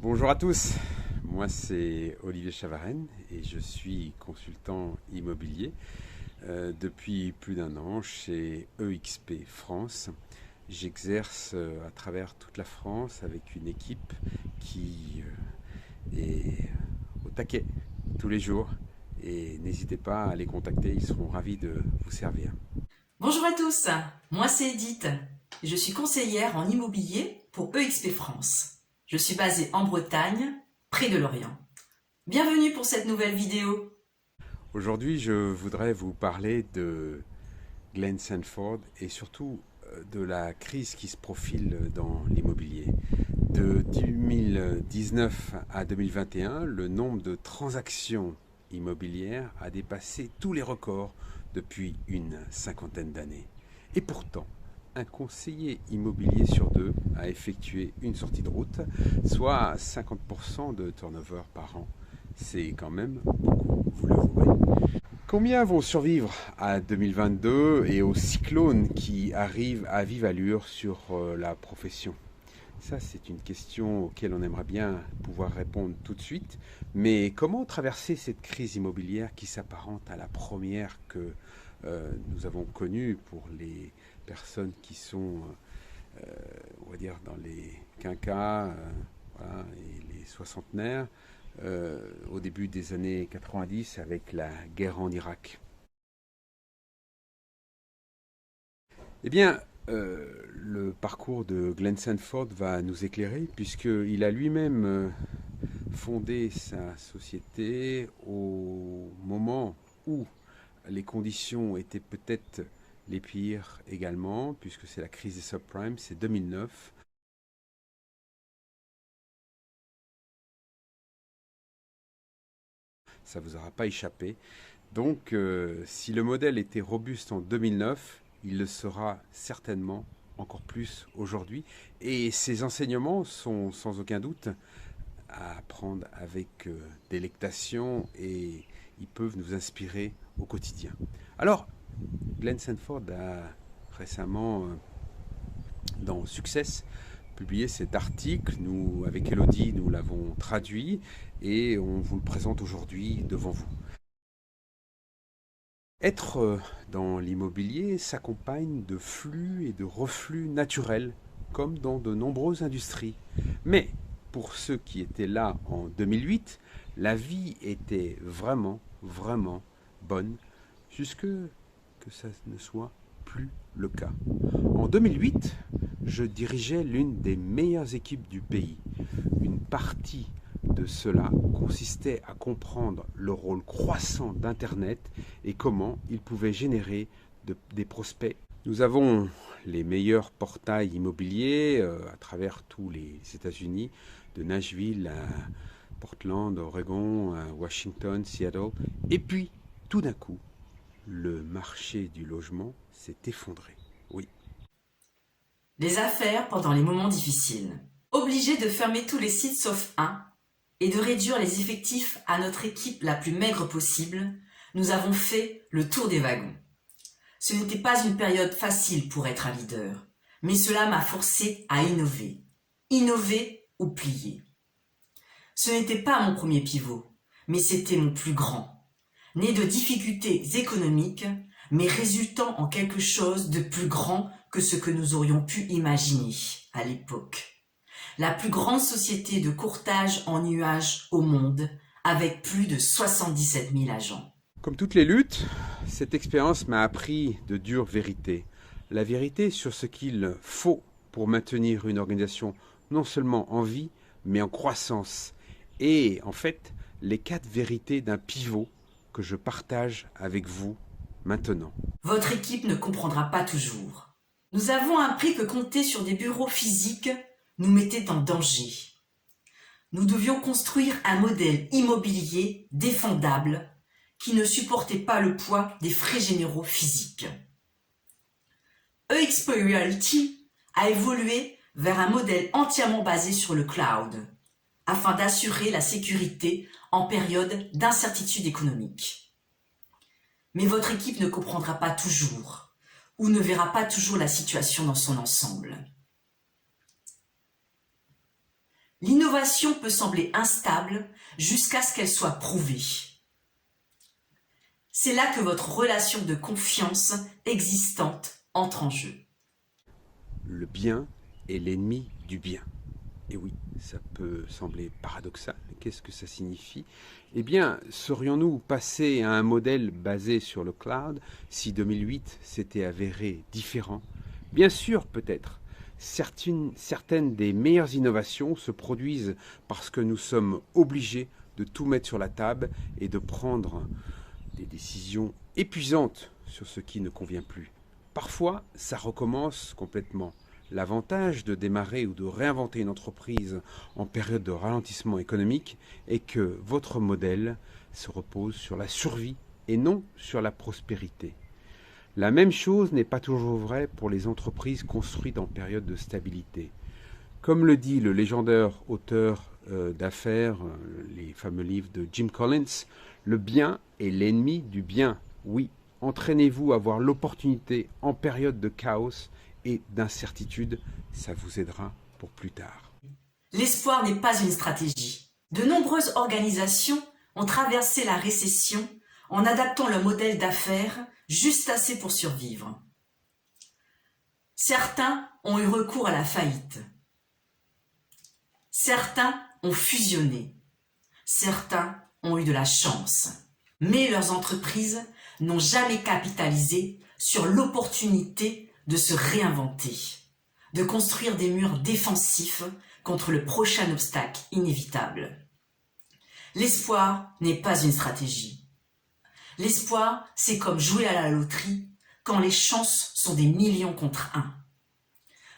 Bonjour à tous, moi c'est Olivier Chavarenne et je suis consultant immobilier depuis plus d'un an chez EXP France. J'exerce à travers toute la France avec une équipe qui est au taquet tous les jours et n'hésitez pas à les contacter, ils seront ravis de vous servir. Bonjour à tous, moi c'est Edith. Je suis conseillère en immobilier pour EXP France. Je suis basée en Bretagne, près de Lorient. Bienvenue pour cette nouvelle vidéo. Aujourd'hui je voudrais vous parler de Glen Sanford et surtout de la crise qui se profile dans l'immobilier. De 2019 à 2021, le nombre de transactions immobilières a dépassé tous les records depuis une cinquantaine d'années. Et pourtant, un conseiller immobilier sur deux a effectué une sortie de route, soit 50% de turnover par an. C'est quand même beaucoup, vous l'avouerez. Combien vont survivre à 2022 et au cyclone qui arrive à vive allure sur la profession? Ça, c'est une question auquel on aimerait bien pouvoir répondre tout de suite. Mais comment traverser cette crise immobilière qui s'apparente à la première que nous avons connue pour les personnes qui sont, on va dire, dans les quinquas voilà, et les soixantenaires, au début des années 90 avec la guerre en Irak? Eh bien, le parcours de Glenn Sanford va nous éclairer puisqu'il a lui-même fondé sa société au moment où les conditions étaient peut-être les pires également, puisque c'est la crise des subprimes, c'est 2009. Ça ne vous aura pas échappé. Donc, si le modèle était robuste en 2009, il le sera certainement encore plus aujourd'hui. Et ces enseignements sont sans aucun doute à prendre avec délectation et ils peuvent nous inspirer au quotidien. Alors, Glenn Sanford a récemment, dans Success, publié cet article. Nous, avec Elodie, nous l'avons traduit et on vous le présente aujourd'hui devant vous. Être dans l'immobilier s'accompagne de flux et de reflux naturels, comme dans de nombreuses industries. Mais pour ceux qui étaient là en 2008, la vie était vraiment, vraiment bonne, jusque que ça ne soit plus le cas. En 2008, je dirigeais l'une des meilleures équipes du pays. Une partie de cela consistait à comprendre le rôle croissant d'Internet et comment il pouvait générer des prospects. Nous avons les meilleurs portails immobiliers à travers tous les États-Unis, de Nashville à Portland, Oregon, à Washington, Seattle. Et puis, tout d'un coup, le marché du logement s'est effondré. Oui. Les affaires pendant les moments difficiles. Obligé de fermer tous les sites sauf un et de réduire les effectifs à notre équipe la plus maigre possible, nous avons fait le tour des wagons. Ce n'était pas une période facile pour être un leader, mais cela m'a forcé à innover. Innover ou plier. Ce n'était pas mon premier pivot, mais c'était mon plus grand. Né de difficultés économiques, mais résultant en quelque chose de plus grand que ce que nous aurions pu imaginer à l'époque. La plus grande société de courtage en nuages au monde, avec plus de 77 000 agents. Comme toutes les luttes, cette expérience m'a appris de dures vérités. La vérité sur ce qu'il faut pour maintenir une organisation non seulement en vie, mais en croissance. Et en fait, les 4 vérités d'un pivot que je partage avec vous maintenant. Votre équipe ne comprendra pas toujours. Nous avons appris que compter sur des bureaux physiques nous mettait en danger. Nous devions construire un modèle immobilier défendable qui ne supportait pas le poids des frais généraux physiques. EXP Realty a évolué vers un modèle entièrement basé sur le cloud, afin d'assurer la sécurité en période d'incertitude économique. Mais votre équipe ne comprendra pas toujours, ou ne verra pas toujours la situation dans son ensemble. L'innovation peut sembler instable jusqu'à ce qu'elle soit prouvée. C'est là que votre relation de confiance existante entre en jeu. Le bien est l'ennemi du bien. Et oui, ça peut sembler paradoxal. Qu'est-ce que ça signifie? Eh bien, serions-nous passés à un modèle basé sur le cloud si 2008 s'était avéré différent? Bien sûr, peut-être. Certaines des meilleures innovations se produisent parce que nous sommes obligés de tout mettre sur la table et de prendre des décisions épuisantes sur ce qui ne convient plus. Parfois, ça recommence complètement. L'avantage de démarrer ou de réinventer une entreprise en période de ralentissement économique est que votre modèle se repose sur la survie et non sur la prospérité. La même chose n'est pas toujours vraie pour les entreprises construites en période de stabilité. Comme le dit le légendaire auteur d'affaires, les fameux livres de Jim Collins, le bien est l'ennemi du bien. Oui, entraînez-vous à voir l'opportunité en période de chaos et d'incertitude, ça vous aidera pour plus tard. L'espoir n'est pas une stratégie. De nombreuses organisations ont traversé la récession en adaptant leur modèle d'affaires juste assez pour survivre. Certains ont eu recours à la faillite. Certains ont fusionné. Certains ont eu de la chance. Mais leurs entreprises n'ont jamais capitalisé sur l'opportunité de se réinventer, de construire des murs défensifs contre le prochain obstacle inévitable. L'espoir n'est pas une stratégie. L'espoir, c'est comme jouer à la loterie quand les chances sont des millions contre un.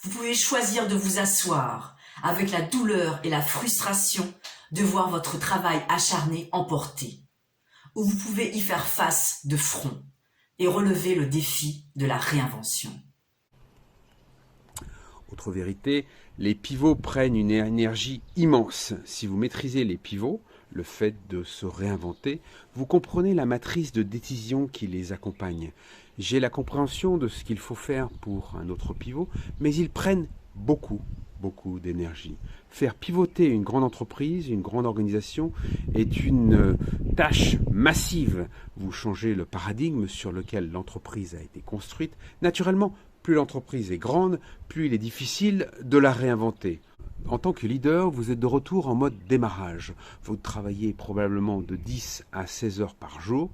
Vous pouvez choisir de vous asseoir avec la douleur et la frustration de voir votre travail acharné emporté, ou vous pouvez y faire face de front et relever le défi de la réinvention. Autre vérité, les pivots prennent une énergie immense. Si vous maîtrisez les pivots, le fait de se réinventer, vous comprenez la matrice de décision qui les accompagne. J'ai la compréhension de ce qu'il faut faire pour un autre pivot, mais ils prennent beaucoup d'énergie. Faire pivoter une grande entreprise, une grande organisation est une tâche massive. Vous changez le paradigme sur lequel l'entreprise a été construite. Naturellement, plus l'entreprise est grande, plus il est difficile de la réinventer. En tant que leader, vous êtes de retour en mode démarrage. Vous travaillez probablement de 10 à 16 heures par jour,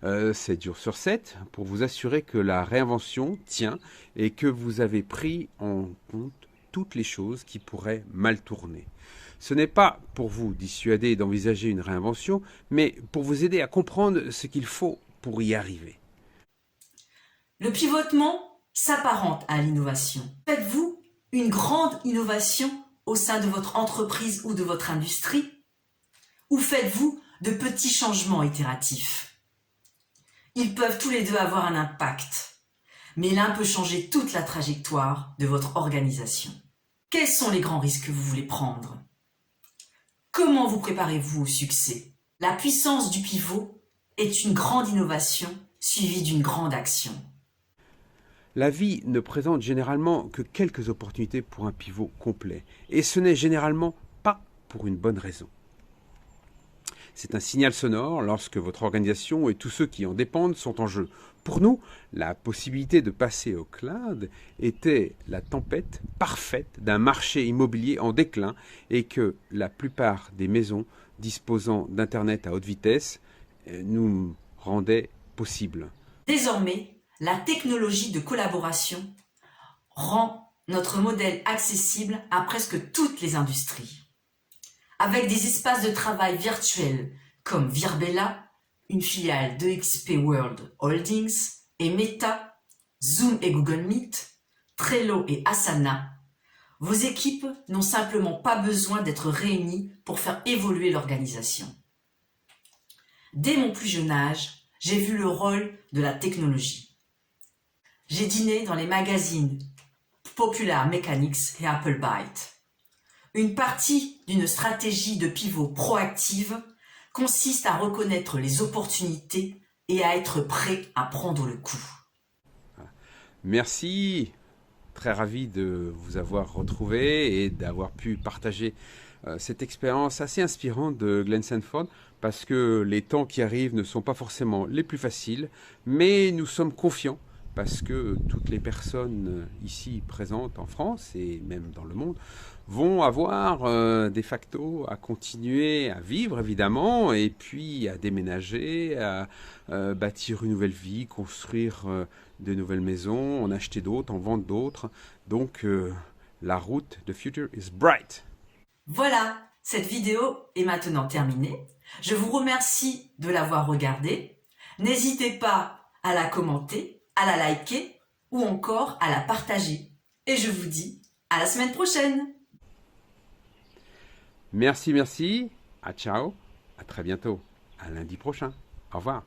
7 jours sur 7, pour vous assurer que la réinvention tient et que vous avez pris en compte toutes les choses qui pourraient mal tourner. Ce n'est pas pour vous dissuader d'envisager une réinvention, mais pour vous aider à comprendre ce qu'il faut pour y arriver. Le pivotement s'apparente à l'innovation. Faites-vous une grande innovation au sein de votre entreprise ou de votre industrie? Ou faites-vous de petits changements itératifs? Ils peuvent tous les deux avoir un impact, mais l'un peut changer toute la trajectoire de votre organisation. Quels sont les grands risques que vous voulez prendre? Comment vous préparez-vous au succès? La puissance du pivot est une grande innovation suivie d'une grande action. La vie ne présente généralement que quelques opportunités pour un pivot complet, et ce n'est généralement pas pour une bonne raison. C'est un signal sonore lorsque votre organisation et tous ceux qui en dépendent sont en jeu. Pour nous, la possibilité de passer au cloud était la tempête parfaite d'un marché immobilier en déclin et que la plupart des maisons disposant d'Internet à haute vitesse nous rendaient possible. Désormais, la technologie de collaboration rend notre modèle accessible à presque toutes les industries. Avec des espaces de travail virtuels comme Virbela, une filiale de XP World Holdings, et Meta, Zoom et Google Meet, Trello et Asana, vos équipes n'ont simplement pas besoin d'être réunies pour faire évoluer l'organisation. Dès mon plus jeune âge, j'ai vu le rôle de la technologie. J'ai dîné dans les magazines Popular Mechanics et Applebyte. Une partie d'une stratégie de pivot proactive consiste à reconnaître les opportunités et à être prêt à prendre le coup. Merci. Très très ravi de vous avoir retrouvé et d'avoir pu partager cette expérience assez inspirante de Glenn Sanford, parce que les temps qui arrivent ne sont pas forcément les plus faciles, mais nous sommes confiants parce que toutes les personnes ici présentes en France et même dans le monde vont avoir de facto à continuer à vivre évidemment, et puis à déménager, à bâtir une nouvelle vie, construire de nouvelles maisons, en acheter d'autres, en vendre d'autres. Donc la route, the future is bright. Voilà, cette vidéo est maintenant terminée. Je vous remercie de l'avoir regardée. N'hésitez pas à la commenter, à la liker ou encore à la partager. Et je vous dis à la semaine prochaine. Merci, merci. À ciao. À très bientôt. À lundi prochain. Au revoir.